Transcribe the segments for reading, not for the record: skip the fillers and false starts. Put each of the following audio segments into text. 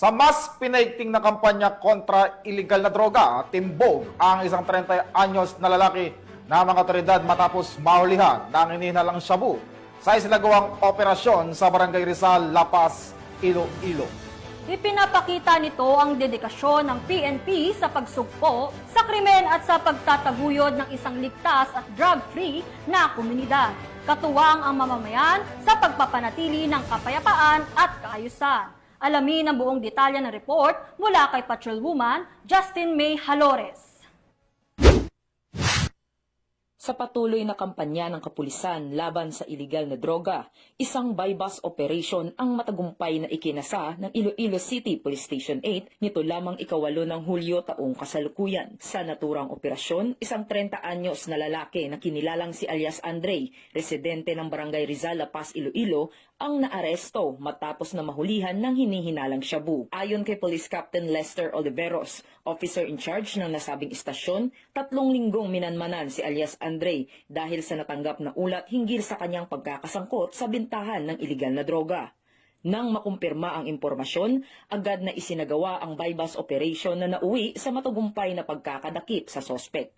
Sa mas pinaigting na kampanya kontra iligal na droga, timbog ang isang 30 anyos na lalaki na mga otoridad matapos mahulihan ng hinihinalang shabu sa isinagawang operasyon sa Barangay Rizal, La Paz, Iloilo. Ipinapakita nito ang dedikasyon ng PNP sa pagsugpo sa krimen at sa pagtataguyod ng isang ligtas at drug-free na komunidad. Katuwang ang mamamayan sa pagpapanatili ng kapayapaan at kaayusan. Alamin ang buong detalye ng report mula kay Patrolwoman Justin May Halores. Sa patuloy na kampanya ng kapulisan laban sa iligal na droga, isang buy-bus operation ang matagumpay na ikinasa ng Iloilo City Police Station 8 nito lamang 8 ng Hulyo taong kasalukuyan. Sa naturang operasyon, isang 30 anyos na lalaki na kinilalang si alias Andre, residente ng Barangay Rizal, La Paz, Iloilo, ang naaresto matapos na mahulihan ng hinihinalang shabu. Ayon kay Police Captain Lester Oliveros, officer in charge ng nasabing istasyon, 3 linggong minanmanan si alias Andre dahil sa natanggap na ulat hinggil sa kanyang pagkakasangkot sa bintahan ng iligal na droga. Nang makumpirma ang impormasyon, agad na isinagawa ang buy-bus operation na nauwi sa matagumpay na pagkakadakip sa sospek.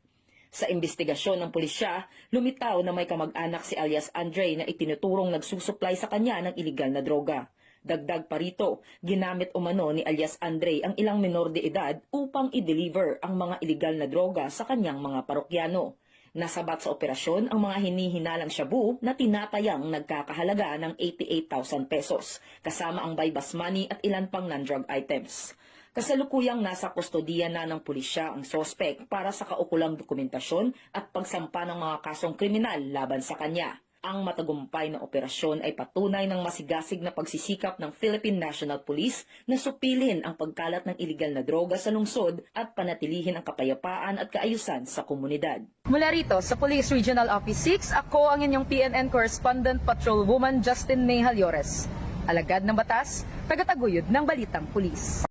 Sa investigasyon ng pulisya, lumitaw na may kamag-anak si alias Andre na itinuturong nagsusuplay sa kanya ng iligal na droga. Dagdag pa rito, ginamit umano ni alias Andre ang ilang menor de edad upang i-deliver ang mga iligal na droga sa kanyang mga parokyano. Nasabat sa operasyon ang mga hinihinalang shabu na tinatayang nagkakahalaga ng 88,000 pesos, kasama ang buy-bus money at ilan pang non-drug items. Kasalukuyang nasa kustodiya na ng pulisya ang sospek para sa kaukulang dokumentasyon at pagsampa ng mga kasong kriminal laban sa kanya. Ang matagumpay na operasyon ay patunay ng masigasig na pagsisikap ng Philippine National Police na supilin ang pagkalat ng iligal na droga sa lungsod at panatilihin ang kapayapaan at kaayusan sa komunidad. Mula rito sa Police Regional Office 6, ako ang inyong PNN Correspondent Patrolwoman Justin May Halores. Alagad ng batas, tagataguyod ng Balitang Pulis.